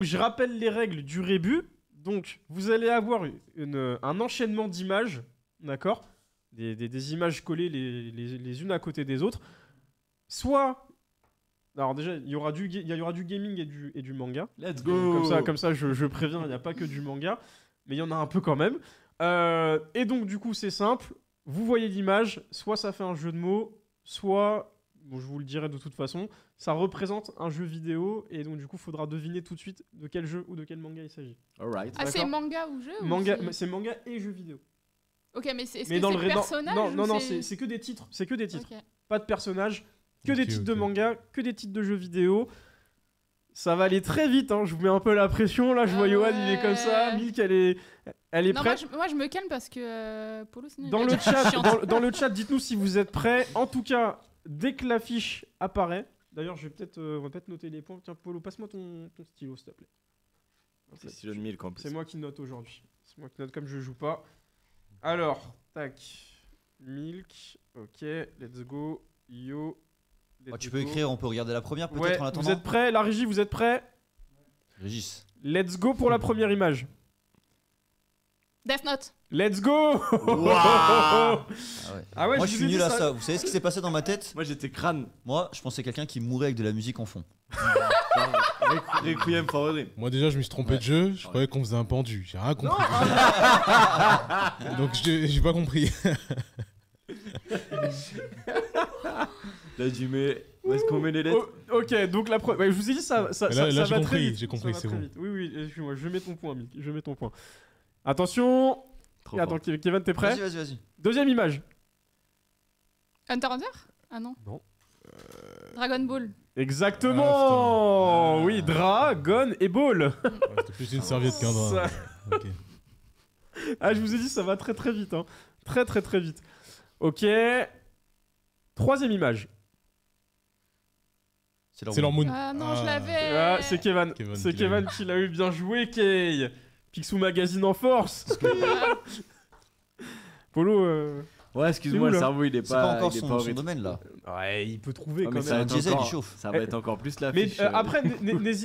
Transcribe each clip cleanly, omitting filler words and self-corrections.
Je rappelle les règles du rébut. Donc, vous allez avoir un enchaînement d'images, d'accord, des images collées les unes à côté des autres. Soit... Alors déjà, il y aura du gaming et du manga. Let's go. Comme ça je préviens, il n'y a pas que du manga. Mais il y en a un peu quand même. Et donc, du coup, c'est simple. Vous voyez l'image, soit ça fait un jeu de mots, soit... Bon, je vous le dirai de toute façon, ça représente un jeu vidéo et donc du coup, il faudra deviner tout de suite de quel jeu ou de quel manga il s'agit. Alright. Ah, c'est manga ou jeu C'est manga et jeu vidéo. Ok, mais est-ce que c'est personnage Non, c'est que des titres. C'est que des titres. Okay. Pas de personnages, que des titres de manga, que des titres de jeux vidéo. Ça va aller très vite, hein. Je vous mets un peu la pression, là, je vois Johan, il est comme ça, Milk, elle est prête. Moi, je me calme parce que Polo, sinon dans le chat, dites-nous si vous êtes prêts. En tout cas, dès que l'affiche apparaît, d'ailleurs, on va peut-être noter les points. Tiens, Polo, passe-moi ton stylo, s'il te plaît. C'est stylo de Milk en plus. C'est moi qui note aujourd'hui. C'est moi qui note comme je joue pas. Alors, tac. Milk, ok, let's go. Yo. Tu peux écrire, on peut regarder la première peut-être en attendant. Vous êtes prêts? La régie, vous êtes prêts? Régis. Let's go pour la première image. Death Note. Let's go. Wow. Ah ouais, moi je suis nul à ça. Vous savez ce qui s'est passé dans ma tête? Moi j'étais crâne. Moi je pensais quelqu'un qui mourait avec de la musique en fond. Requiem for a Dream. Moi déjà je me suis trompé de jeu, je croyais qu'on faisait un pendu, j'ai rien compris. Donc j'ai pas compris. Là tu mets... Où est-ce qu'on met les lettres? Ok, donc la première... je vous ai dit ça là, va très vite. J'ai compris, c'est bon. Oui, excuse-moi, je mets ton point, Mick. Je mets ton point. Attention. Attends, Kevin, t'es prêt? Vas-y. Deuxième image. Hunter x Hunter? Ah non. Non. Dragon Ball. Exactement. Oui, Dragon et Ball. C'était plus une serviette qu'un drap. Okay. Ah, je vous ai dit, ça va très très vite. Hein. Très très très vite. Ok. Troisième image. C'est leur Moon. Ah non, je l'avais. Ah, c'est Kevin. C'est Kevin qui l'a eu. Bien joué, Kay. Picsou Magazine en force. Polo. Ouais, excuse-moi, le cerveau il est pas. C'est pas encore son domaine là. Ouais, il peut trouver quand même. Ça diesel, il chauffe. Ça va être encore plus la Mais fiche. après,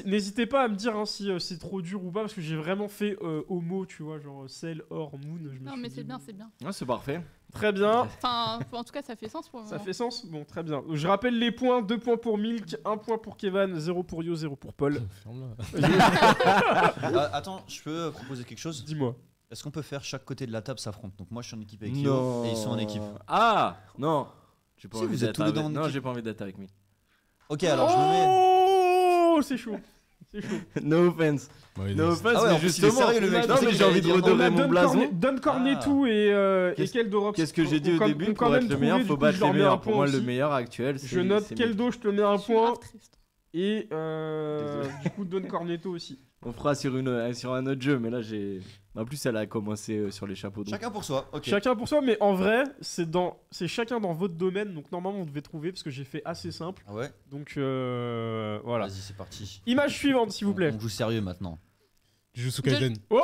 n'hésitez pas à me dire hein, si c'est trop dur ou pas, parce que j'ai vraiment fait homo, tu vois, genre Cell, Or, Moon. Non, mais c'est bien, c'est bien. Ouais, c'est parfait. Très bien. Enfin, en tout cas, ça fait sens pour moi. Ça fait sens? Bon, très bien. Je rappelle les points, 2 points pour Milk, 1 point pour Kevin, 0 pour Yo, 0 pour Paul. Attends, je peux proposer quelque chose? Dis-moi. Est-ce qu'on peut faire chaque côté de la table s'affronte? Donc moi je suis en équipe avec Yo et ils sont en équipe. Ah non. J'ai pas Si, envie vous êtes tous les deux en Non, équipe. j'ai pas envie d'être avec Milk. Ok, alors je me mets. Oh, c'est chaud. C'est chaud. No offense. No offense, Ah ouais, mais en plus, il est justement. sérieux, le mec. Non, mais j'ai envie de redorer mon blason. Don Cornetto et Keldorox. Qu'est-ce que j'ai dit au début? Pour être le meilleur, faut battre les meilleurs. Pour moi, le meilleur actuel, c'est. Je note Keldo, je te mets un point. Triste. Et du coup, Don Cornetto aussi. On fera sur un autre jeu, mais là j'ai. En plus, elle a commencé sur les chapeaux. Chacun pour soi. Ok. Chacun pour soi, mais en vrai, c'est chacun dans votre domaine. Donc normalement, on devait trouver parce que j'ai fait assez simple. Ah ouais. Donc voilà. Vas-y, c'est parti. Image suivante, s'il vous plaît. On joue sérieux maintenant. Jujutsu Kaisen. Oh,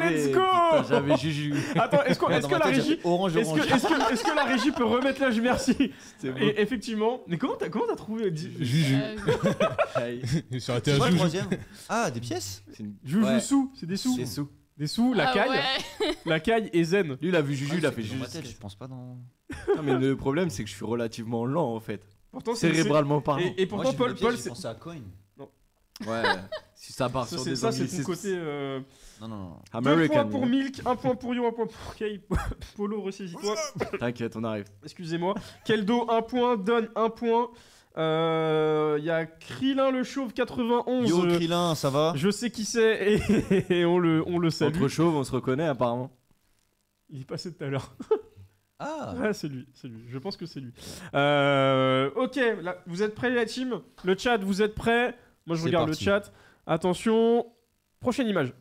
let's go. J'avais Juju. Attends, est-ce que la régie, orange. est-ce que la régie peut remettre l'âge? Merci. Et effectivement. Mais comment t'as trouvé Juju. Sur la C'est quoi le Juju. troisième? Ah, des pièces? Jujutsu, c'est des sous. C'est sous. Des sous, la caille. Ouais. La caille et Zen. Lui, il a vu Juju, il a fait Dans Juju. ma tête, je pense pas dans. Non, mais le problème, c'est que je suis relativement lent en fait. Pourtant, Cérébralement parlant. Et pourtant, Paul, j'ai pensé à Coin. Ouais, si ça part sur des ça, c'est ton anglicismes. côté. Non. 2 American. points pour Milk, 1 point pour You, 1 point pour Kay. Polo, ressaisis-toi. T'inquiète, on arrive. Excusez-moi. Keldo, 1 point. Don, 1 point. Y a Krillin le chauve 91. Yo, Krillin, ça va? Je sais qui c'est et on le salue. Entre chauves, on se reconnaît apparemment. Il est passé tout à l'heure. Ah. Ouais, c'est lui. Je pense que c'est lui. Ok, là, vous êtes prêts la team? Le chat, vous êtes prêts? Moi, je regarde parti. le chat. Attention. Prochaine image.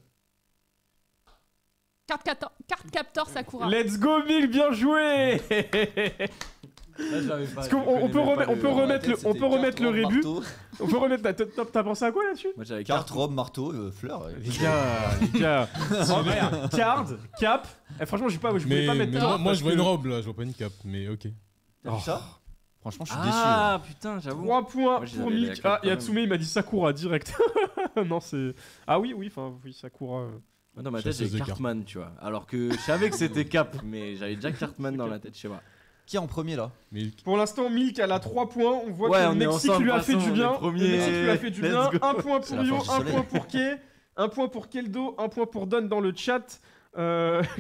Carte Captor Sakura. Let's go, Milk, bien joué. Parce qu'on peut remettre le rébut. On peut remettre la top. T'as pensé à quoi là-dessus? Moi j'avais Carte, robe, marteau, fleur. Les gars. En vrai, card, cap. Franchement, je voulais pas mettre top. Moi je vois une robe là, je vois pas une cape, mais ok. T'as vu ça? Franchement, je suis déçu. Ah putain, j'avoue. 3 points Moi, je pour l'avais Milk. la cape Ah, quand même. Yatsume, il m'a dit Sakura direct. Non, c'est. Ah oui, enfin, oui, Sakura. Moi, dans ma tête, j'ai Cartman, tu vois. Alors que je savais que c'était Cap, mais j'avais déjà Cartman dans la tête chez moi. Qui est en premier là? Pour l'instant, Milk elle a 3 points. On voit que on le est Mexique ensemble, lui a fait de toute du façon, bien. Le Mexique lui a fait du bien. Let's go. 1 point C'est pour la Yo, force du 1 soleil. point pour Kay, 1 point pour Keldo, 1 point pour Don dans le chat.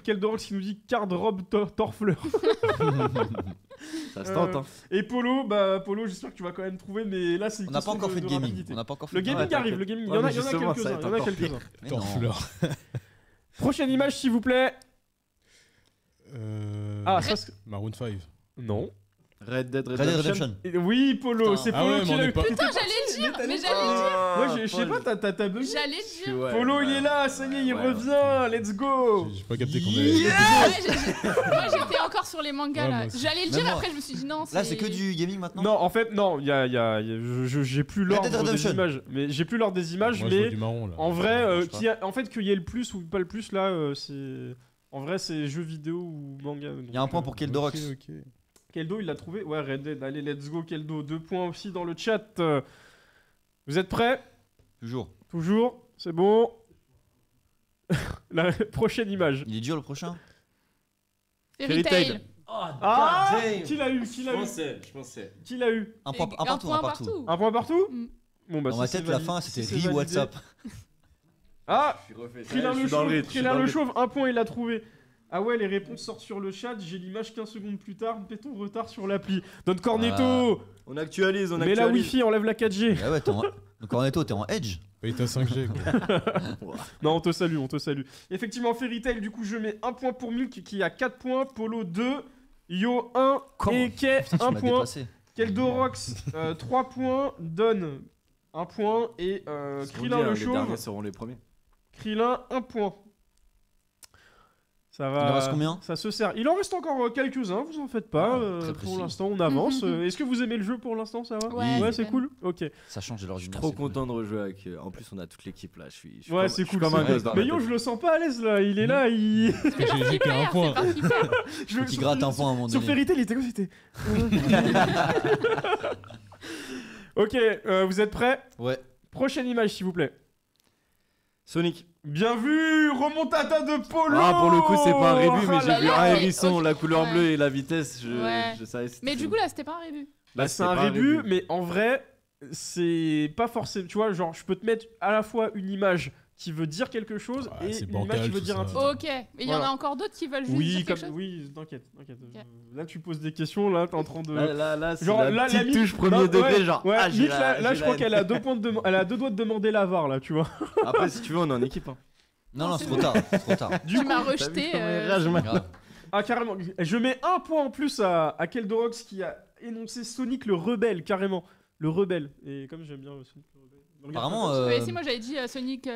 Keldorox qui nous dit card robe torfleur. Ça se tente, hein. Et Polo, Polo, j'espère que tu vas quand même trouver, mais là c'est une On n'a pas question encore fait de gaming. rapidité. On n'a pas encore fait Le de gaming arrive, le gaming. Il y en a justement, ça quelques-uns. va être encore Mais non. Torfleur. Prochaine image, s'il vous plaît. Ah, ça c'est. Maroon 5. Non. Red Dead Red Dead Redemption. Redemption. Oui, Polo, Putain. c'est Ah Polo ouais, qui mais on l'a est eu. pas- Putain, j'allais dire, mais j'allais dire. Moi, je sais pas, t'as bugué. J'allais dire. Polo, il est là, ça y est, il revient, let's go. J'ai pas capté qu'on Yeah. avait. Moi, j'étais encore sur les mangas Ouais, là. moi aussi. J'allais le Même dire, moi. après, je me suis dit non. Là, c'est que du gaming maintenant. Non, en fait, non, j'ai plus Red Dead l'ordre des Redemption. images. Mais j'ai plus l'ordre des images, Moi, je vois mais du marron là. en vrai, Je sais pas. en fait, qu'il y ait le plus ou pas le plus, là, c'est. En vrai, c'est jeux vidéo ou manga. Il y a un point pour Keldorox. Ok. Keldo, il l'a trouvé. Ouais, Red Dead. Allez, let's go, Keldo. 2 points aussi dans le chat. Vous êtes prêts? Toujours. Toujours? C'est bon. La prochaine image. Il est dur le prochain. Fairy Tail. Ah, qui l'a eu? Je pensais. Qui l'a eu? Un point Un partout. point Un partout. Un point partout? Mm. Bon, bah, Dans si ma c'est tête, la validé- fin, si c'était c'est Ri validé- WhatsApp. Ah, Je suis refait. Krillin le chauve, Krillin le chauve, un point, il l'a trouvé. Ah ouais, les réponses sortent sur le chat, j'ai l'image 15 secondes plus tard, péton retard sur l'appli. Don Cornetto, On actualise, mets la wifi, enlève la 4G. Ah ouais, t'es en. Donc Cornetto, t'es en Edge. Paye ta 5G quoi. Non, on te salue, on te salue. Effectivement, Fairy Tail, du coup, je mets 1 point pour Milk qui a 4 points, Polo 2, Yo 1 et Kay Putain, tu 1 m'as point. dépassé. Keldorox 3 points, Don 1 point et Krillin le Les chauve, derniers seront les premiers. Krillin 1 point. Ça va. Il en reste combien? Ça se sert. Il en reste encore quelques-uns, vous en faites pas. Ah, très précis. pour l'instant, on avance. Est-ce que vous aimez le jeu pour l'instant, ça va? Ouais, c'est c'est cool. Ok. Ça change de leur Je suis trop content de rejouer avec. En plus, on a toute l'équipe là. Je suis Ouais, comme- c'est je suis cool. comme un c'est gosse cool. dans Mais la yo, tête. je le sens pas à l'aise là. Il est là, il. J'ai qu'un point. Je Qui gratte un point à un moment Sur donné. Fairy Tail, il était quoi? C'était. Ok, vous êtes prêts? Ouais. Prochaine image, s'il vous plaît. Sonic. Bien vu, remontada de Polo. Ah, pour le coup, c'est pas un rébut, mais Ah j'ai là vu là. un hérisson, ok. la couleur Ouais. bleue et la vitesse. Ouais. Je savais. Mais du coup, là, c'était pas un rébut. Bah, c'est un rébut, mais en vrai, c'est pas forcément. Tu vois, genre, je peux te mettre à la fois une image qui veut dire quelque chose Ouais, et c'est une bancal, image qui veut tout dire ça. un titre. Ok. Et il y en Voilà. a encore d'autres qui veulent juste Oui, dire quelque chose. oui, t'inquiète. Ok. Là, tu poses des questions, là, t'es en train de. Là, c'est Genre, la là, petite Mick- touche premier non, degré, ouais, genre. Ouais, ah, j'ai Mick, la- là, j'ai je crois la- qu'elle a elle a 2 doigts de demander la VAR, là, tu vois. Après, si tu veux, on est en équipe. Hein. Non, c'est c'est trop tard. C'est trop tard. Tu m'as T'as rejeté. vu comment il rage, man. Grave. Ah, carrément. Je mets 1 point en plus à Keldorox qui a énoncé Sonic le rebelle, carrément. Le rebelle. Et comme j'aime bien Sonic le rebelle. Apparemment, Mais si, moi j'avais dit Sonic The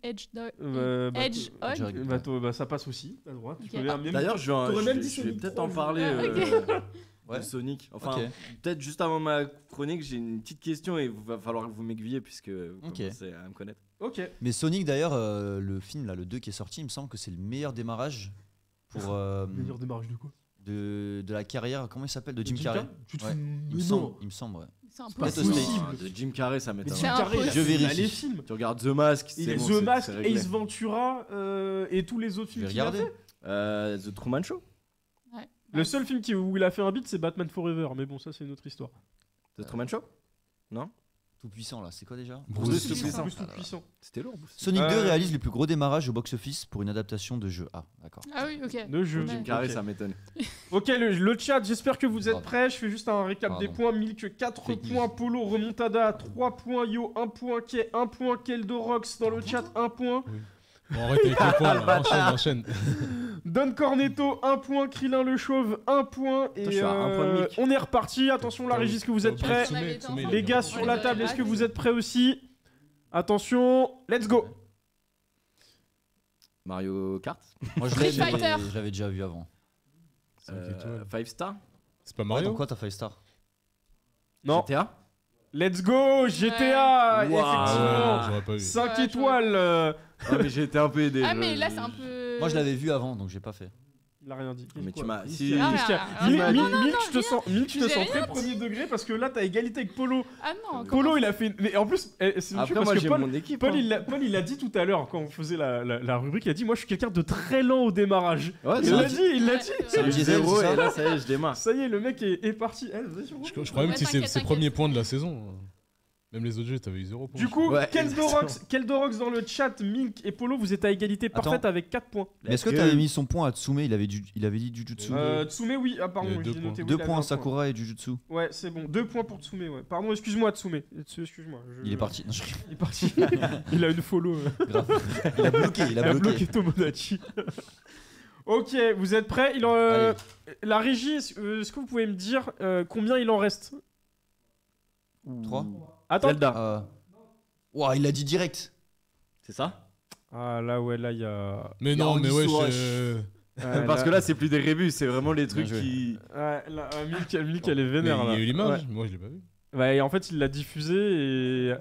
Hedge Edge Hog. Bah, ça passe aussi, t'as le droit. Tu Ok. peux même- D'ailleurs, T'aurais même dit je vais Sonic peut-être 3, en parler Ouais. de Sonic. Enfin, Ok. peut-être juste avant ma chronique, j'ai une petite question et il va falloir que vous m'aiguillez puisque vous Ok. commencez à me connaître. Ok. Mais Sonic d'ailleurs, le film là, le 2 qui est sorti, il me semble que c'est le meilleur démarrage pour Meilleur démarrage de quoi? de la carrière. Comment il s'appelle, de Jim Carrey. Tu te Ouais. fous- Il me Mais semble. non. Il me semble. Ouais. C'est un peu pas Peut-être au possible. States. De Jim Carrey, ça Mais m'étonne. Jim Carrey, il a Je fait vérifie. les films. Tu regardes The Mask, Il c'est est bon, The c'est Mask, réglé. Ace Ventura et tous les autres Je films vais qu'il a regarder. fait. The Truman Show. Ouais. Le seul film où il a fait un beat, c'est Batman Forever. Mais bon, ça, c'est une autre histoire. The Truman Show. Tout puissant là, c'est quoi déjà? Bruce Plus Tout-Puissant. Plus Tout-Puissant. C'était lourd. Bruce. Sonic 2 Euh, réalise les plus gros démarrages au box-office pour une adaptation de jeu. Ah, d'accord. Ah oui, ok. Le jeu. Ouais. Jim Carrey, Ok. ça m'étonne. Ok, le chat, j'espère que vous êtes Pardon. prêts. Je fais juste un récap des Pardon. points. Milk 4 Fake points, news. Polo, Remontada 3 points, Yo 1 point, Kay 1 point, Keldorox dans le chat 1 point, Bon, arrête avec les points, là. Enchaîne. Don Cornetto 1 point, Krillin le Chauve 1 point. Et je suis à un point de Milk. on est reparti. Attention la régie, est-ce que vous êtes prêts? On avait été ensemble. Les gars sur la table, est-ce que vous êtes prêts aussi? Attention, let's go. Mario Kart. Moi je Street l'ai, mais Fighter. je l'avais déjà vu avant. 5 étoiles. 5 Star. C'est pas Dans Mario? quoi t'as fait Star? Non, GTA. let's go, GTA, Wow. Ah effectivement. ouais, j'aurais pas vu. 5 Ouais, étoiles. Ah, mais j'ai été un peu aidé. Ah, mais là, c'est un peu. Moi je l'avais vu avant donc j'ai pas fait. Il a rien dit. Mais tu m'as. Milk, je te sens très premier degré parce que là, t'as égalité avec Polo. Ah non. Polo, il a fait. Mais en plus, c'est après, moi, j'ai mon équipe. Paul, il l'a dit tout à l'heure quand on faisait la rubrique. Il a dit, moi, je suis quelqu'un de très lent au démarrage. Ouais, il l'a dit. C'est un diesel, et là, ça y est, je démarre. Ça y est, le mec est parti. Je crois même que c'est ses premiers points de la saison. Même les autres jeux, t'avais eu 0 points. Du coup, Keldorox dans le chat, Mink et Polo, vous êtes à égalité parfaite avec 4 points. Mais est-ce que t'avais mis son point à Tsume? Il avait dit Jujutsu. Tsume, oui. Ah, pardon, j'ai noté. 2 points à Sakura et Jujutsu. Ouais, c'est bon. 2 points pour Tsume, ouais. Pardon, excuse-moi, Tsume. Excuse-moi. Il est parti. Il est parti. Il a une follow. Grave. Il a bloqué. Tomodachi. Ok, vous êtes prêts? La régie, est-ce que vous pouvez me dire combien il en reste? 3. Attends. Zelda. Ouah, il l'a dit direct. C'est ça? Ah là, ouais, là, il y a... Mais non, mais ouais, parce que là, c'est plus des rébus, c'est vraiment les trucs qui... Ouais, là, Milk, elle est vénère, là. Il y a eu l'image, moi, je l'ai pas vu. Ouais, et en fait, il l'a diffusé et...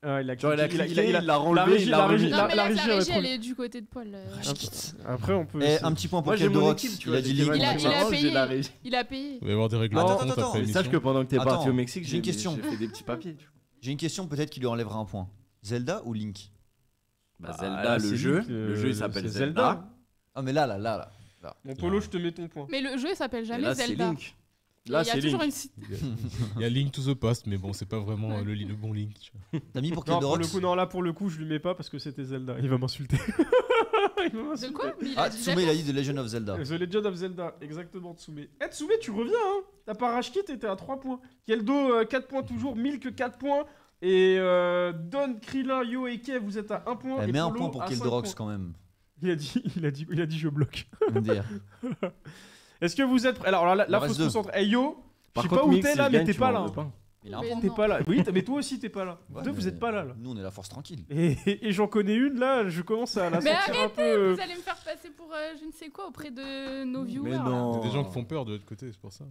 il a cliqué, il l'a relevé, la régie, elle est du côté de Paul. Après, on peut... Un petit point pour Keldorox. Il a dit Link. Il a payé. Il va y avoir des règlements de compte après l'émission. Sache que pendant que t'es parti au Mexique, j'ai fait des petits papiers. J'ai une question, peut-être qu'il lui enlèvera un point. Zelda ou Link? Zelda, le jeu il s'appelle Zelda. Ah mais là. Mon Polo, je te mets ton point. Mais le jeu il s'appelle jamais là, Zelda. Link. Là, c'est Link. Il y a Link to the Past, mais bon, c'est pas vraiment le bon Link. T'as mis pour Keldorox? Non, là pour le coup, je lui mets pas parce que c'était Zelda. Il va m'insulter. De quoi? Tsume, il a dit The Legend of Zelda. The Legend of Zelda, exactement, Tsume. Tsume, tu reviens, hein. T'as pas rage kit, t'étais à 3 points. Keldo, 4 points toujours. Milk, 4 points. Et Don, Krillin, Yo et Kev, vous êtes à 1 point. Mais un point pour Keldorox quand même. Il a dit je bloque. MDR. Est-ce que vous êtes prêts? Alors là, faut se concentrer. Hey Yo, je sais pas où t'es là, mais t'es pas là. Il a un point. T'es pas là. Oui, mais toi aussi t'es pas là. Vous êtes pas là. Nous on est la force tranquille. Et j'en connais une là, je commence à la sentir un peu. Mais arrêtez, vous allez me faire passer pour je ne sais quoi auprès de nos viewers. Mais non. Il y a des gens qui font peur de l'autre côté, c'est pour ça.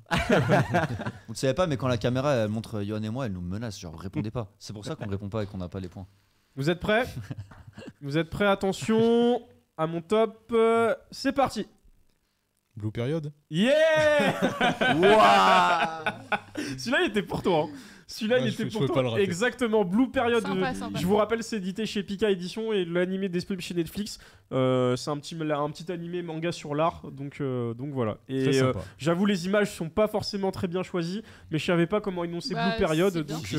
Vous ne savez pas, mais quand la caméra elle montre Yohan et moi, elle nous menace, genre répondez pas. C'est pour ça qu'on répond pas et qu'on n'a pas les points. Vous êtes prêts? Vous êtes prêts? Attention à mon top. C'est parti. Blue Period. Yeah. Waouh. Celui-là il était pour toi. Celui-là il était pour toi. Exactement. Blue Period. Sympa. Je vous rappelle, c'est édité chez Pika Édition et l'animé disponible chez Netflix. C'est un petit animé manga sur l'art. Donc voilà. Et j'avoue, les images sont pas forcément très bien choisies, mais je savais pas comment énoncer Blue Period. Donc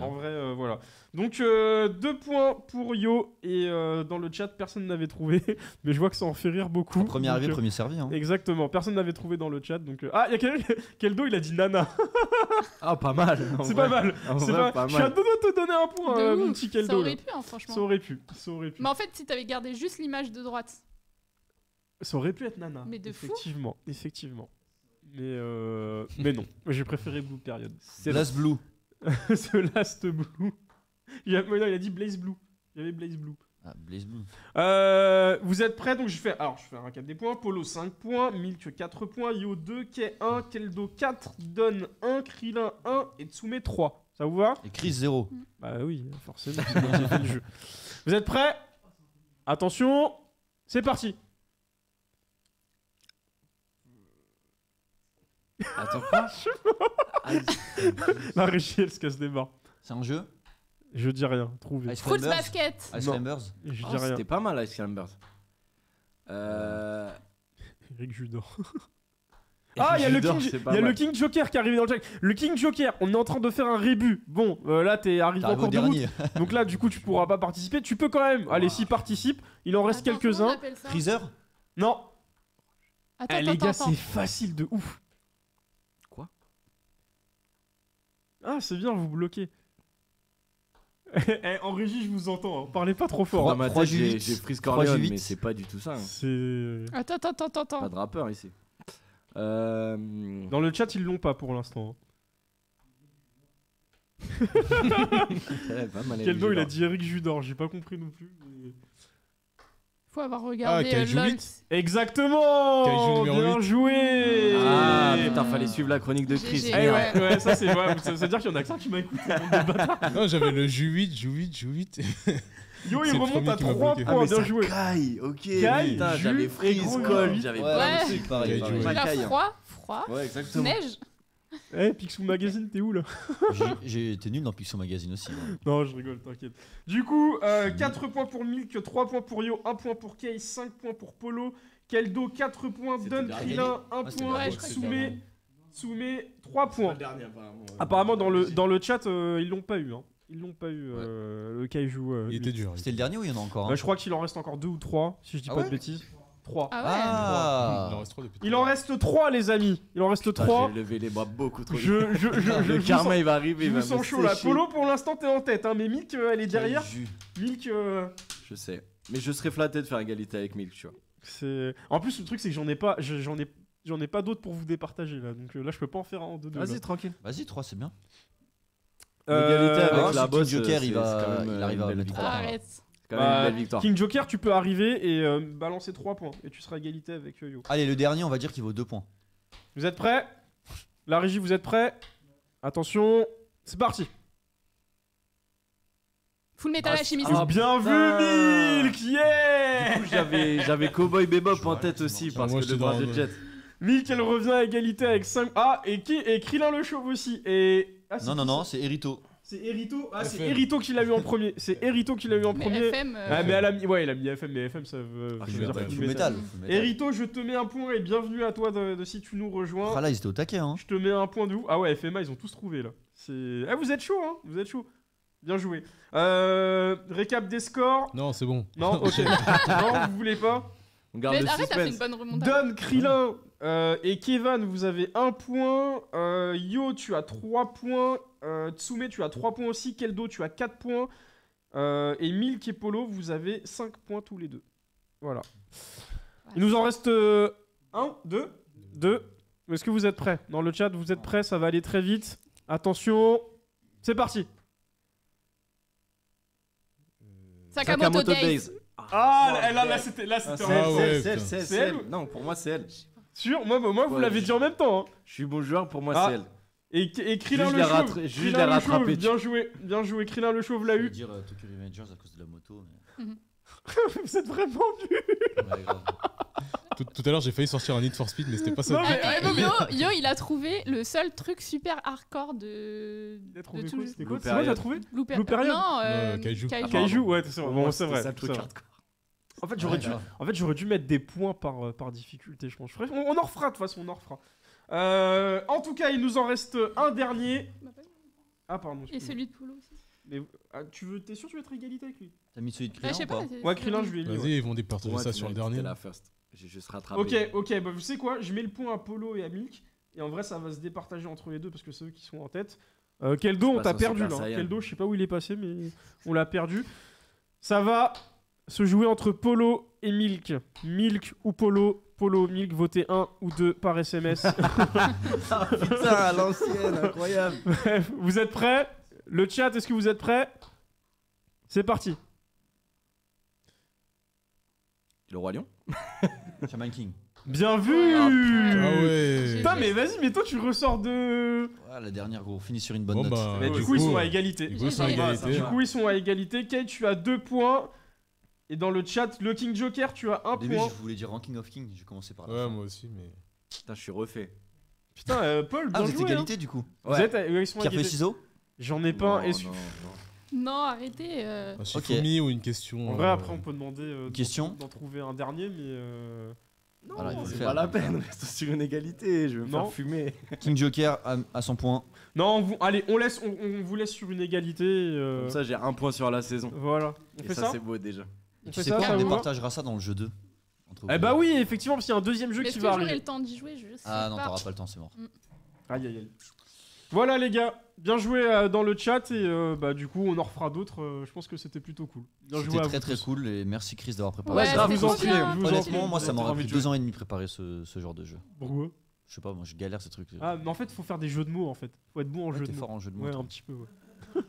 en vrai, voilà. Donc 2 points pour Yo et dans le chat personne n'avait trouvé, mais je vois que ça en fait rire beaucoup. Premier arrivé, premier servi. Hein. Exactement, personne n'avait trouvé dans le chat. Donc il y a Keldo, il a dit Nana. Ah pas mal. C'est pas mal. C'est pas mal. Je suis à deux doigts de te donner un point, mon petit Keldo. Ça aurait pu, hein, franchement. Ça aurait pu. Mais en fait, si t'avais gardé juste l'image de droite. Ça aurait pu être Nana. Mais de fou. Effectivement. Mais non, j'ai préféré Blue Period. C'est Last Blue. The Last Blue. Il a dit Blaze Blue. Il y avait Blaze Blue. Ah, Blaze Blue. Vous êtes prêts? Donc je fais un recap des points. Polo 5 points, Milk 4 points, Yo 2, Kei 1, Keldo 4, Don 1, Krillin 1 et Tsume 3. Ça vous va? Et Chris 0. Bah oui, forcément, c'est moi qui ai fait le jeu. Vous êtes prêts? Attention, c'est parti. Attends quoi? La régie, elle se casse des barres. C'est un jeu? Je dis rien, trouvez. Fruits Basket. Ice Climbers. Je dis rien. C'était pas mal Ice Climbers. Eric Judor. Ah, il y a le King Joker qui est arrivé dans le chat. Le King Joker, on est en train de faire un rébut. Bon, là t'es arrivé encore dernier. Donc là, du coup, tu pourras pas participer. Tu peux quand même. Allez, s'y participe. Il en reste quelques-uns. Freezer? Non. Attends, les gars, c'est facile de ouf. Quoi? Ah, c'est bien, vous bloquez. En régie, je vous entends. Hein. Parlez pas trop fort. Dans ma tête, j'ai Freeze Corleone, mais c'est pas du tout ça. Hein. C'est. Attends. Pas de rappeur ici. Dans le chat, ils l'ont pas pour l'instant. Keldo, il a dit Eric Judor. J'ai pas compris non plus. Mais... Faut avoir regardé Kaiju 8. Exactement. Kaiju numéro bien 8. joué. Ah putain, fallait suivre la chronique de Chris. Ouais, ça c'est vrai. Ça veut dire qu'il y en a que ça qui m'a écouté. Non, j'avais le Ju8. Yo, il C'est le remonte premier à qui m'a 3 bloqué. points, bien joué. Caille, ok. Caille, Putain, Jules j'avais et freeze, Gros cold, Jules. j'avais Ouais, plein de Ouais. trucs. pareil, Ouais, pareil. ouais. Là, Caille, hein. froid, Ouais, exactement. neige. Eh, Picsou Magazine, t'es où là? J'ai été nul dans Pixel Magazine aussi. moi. Non, je rigole, t'inquiète. Du coup, 4 points pour Milk, 3 points pour Yo, 1 point pour Kay, 5 points pour Polo, Keldo, 4 points, C'était Don le dernier. Krillin, 1 Ouais, c'était point, le dernier. Soumé, 3 points. dernier, apparemment. Apparemment, dans le chat, ils l'ont pas eu. Hein. Ils l'ont pas eu, le Kaiju. Il était dur. C'était le dernier ou il y en a encore Bah, un je crois qu'il en reste encore 2 ou 3, si je dis Ah pas ouais de bêtises. 3. Ah ouais. Il en Ah reste 3 depuis. Il en reste 3, les amis. Il en reste Putain, 3. J'ai levé les bras beaucoup trop vite. Je Le vous karma, sens- il va arriver. je il vous va sens me chaud là. sécher. Polo, pour l'instant, t'es en tête. Hein, mais Milk, elle est derrière. Quel jus. Milk, Je sais. Mais je serais flatté de faire égalité avec Milk, tu vois. c'est. En plus, le truc, c'est que j'en ai pas d'autres pour vous départager là. Donc là, je peux pas en faire un en 2-2. Vas-y, tranquille. Vas-y, 3, c'est bien. L'égalité avec Ah, la c'est boss, King Joker, c'est il va- quand même, il arrive à une belle la victoire. Arrête. C'est quand même une belle victoire. King Joker, tu peux arriver et balancer 3 points. Et tu seras à égalité avec Yo. Allez, le dernier, on va dire qu'il vaut 2 points. Vous êtes prêts? La régie, vous êtes prêts? Attention, c'est parti. Full Metal Alchemist. Ah, Bien putain. vu, Milk, yeah! Du coup, j'avais Cowboy Bebop en tête aussi Moi, parce que j'étais le bras dans- de Jet. Milk, elle revient à égalité avec 5. Ah, et Krillin le Chauve aussi. Et. Ah, c'est Non, qui, non, non, ça c'est Erito. C'est Erito. Ah, c'est FM. Erito qui l'a eu en premier. C'est Erito qui l'a eu en Mais premier. FM. Ah, mais elle a mis. Ouais, il a mis FM, mais FM, ça veut. Ah, ça je veut vais dire dire full Full metal. Metal. Full Metal. Erito, je te mets un point et bienvenue à toi de si tu nous rejoins. Ah là, ils étaient au taquet, hein. Je te mets un point de où? Ah ouais, FMA, ils ont tous trouvé là. C'est. Ah, vous êtes chaud, hein? Vous êtes chaud. Bien joué. Récap des scores. Non, c'est bon. Non, ok. Non, vous voulez pas? On garde Mais le arrête, t'as fait une suspense. bonne remontada. Don, Krillin et Kevan, vous avez 1 point. Yo, tu as 3 points. Tsume, tu as 3 points aussi. Keldo, tu as 4 points. Et Milk et Polo, vous avez 5 points tous les deux. Voilà. Il nous en reste 1, 2. Est-ce que vous êtes prêts? Dans le chat, vous êtes prêts? Ça va aller très vite. Attention. C'est parti. Sakamoto Days. Ah, là, c'était Ah, c'était c'est en- Ah elle, ouais, c'est elle, putain. c'est elle, C'est c'est elle elle. Non, pour moi, c'est elle. Sûr, moi vous Ouais, l'avez dit en même temps. Hein. Je suis bon joueur, pour moi, Ah. c'est elle. Et Krillin Juste le les chauve. juste Krillin les le rattraper, chauve, bien joué. Krillin le chauve l'a Je eu. vais dire Tokyo Revengers à cause de la moto. Mais... Vous êtes vraiment nuls. Ouais, grave. Tout à l'heure, j'ai failli sortir un Need for Speed, mais c'était pas ça. Non, du mais- tout. Ah, non, mais- Yo, il a trouvé le seul truc super hardcore de. Il a trouvé de quoi? tout. C'était quoi? Blue C'est vrai, t'as Period. trouvé? Blue Blue Period Non, Kaiju. Ah, Kaiju, ouais, c'est vrai. Pour Bon, moi, c'est c'était vrai. ça le truc c'est vrai. hardcore. En fait, Ouais, j'aurais dû mettre des points par difficulté, je pense. On en refera de toute façon, on en refera. En tout cas, il nous en reste un dernier. Ah, pardon. Et excuse-moi. celui de Polo aussi. Mais t'es sûr que tu vas être à égalité avec lui? T'as mis celui de Ah, Krillin je sais ou pas. pas c'est- Ouais, Krillin, je lui ai mis. ouais. Vas-y, ils vont Pour départager moi, ça tu sur le m'as dit que dernier. c'était la first. J'ai juste rattrapé. Ok, bah vous savez quoi? Je mets le point à Polo et à Milk. Et en vrai, ça va se départager entre les deux parce que c'est eux qui sont en tête. Keldo, on passe t'a un perdu Super là. Saiyan. Keldo, je sais pas où il est passé, mais on l'a perdu. Ça va se jouer entre Polo et Milk. Milk ou Polo. Polo, Milk, votez 1 ou 2 par SMS. Ah putain, à l'ancienne, incroyable. Bref, vous êtes prêts? Le chat, est-ce que vous êtes prêts? C'est parti. Le Roi Lion. Shaman King. Bien vu. Ah ouais. Putain, mais vas-y, mais toi tu ressors de. Ouais, la dernière, gros. Finit sur une bonne Bon, note. bah, Mais du coup, ils sont à égalité. Du coup, ils sont à J'ai- égalité. Du coup, ils sont à égalité. Kate, tu as 2 points. Et dans le chat, le King Joker, tu as 1 Au début, point. je voulais dire Ranking of King. J'ai commencé par là. Ouais, moi aussi, mais. Putain, je suis refait. Putain, Paul, bien Ah, vous êtes joué, égalité du coup. hein. Vous êtes à- ils sont à Pierre, feuille, égalité. ciseaux. J'en ai pas un. Non, Est-ce- non, non. Non, arrêtez. Un Shifumi ou une question. En vrai, après, on peut demander Question. d'en trouver un dernier, mais. Non, Voilà, il faut le c'est faire. pas la peine, reste sur une égalité, je vais me Non. faire fumer. King Joker à 100 points. Non, allez, on vous laisse sur une égalité. Comme ça, j'ai un point sur la saison. Voilà. On Et fait ça, ça c'est beau déjà. On Tu fait sais ça, quoi, ça on vous va départagera ça dans le jeu 2. Entre Eh vous bah deux. oui, effectivement, parce qu'il y a un deuxième jeu Mais qui est-ce va que j'aurai arriver. le temps d'y jouer? Je sais Ah non, pas. t'auras pas le temps, c'est mort. Aïe aïe aïe. Voilà les gars, bien joué dans le chat et bah du coup on en refera d'autres. Je pense que c'était plutôt cool. Bien joué C'était à très vous très tous. cool et merci Chris d'avoir préparé Ouais, ça. grave, c'était vous en trop prie, bien. vous en Honnêtement, prie. moi ça T'as m'aurait envie pris de jouer. 2 ans et demi préparer ce genre de jeu. Pourquoi Je sais pas, moi je galère ces trucs. Ah mais en fait faut faire des jeux de mots en fait. Faut être bon en Ouais, jeu t'es de mots. fort en jeu de mots. Ouais toi. un petit peu ouais.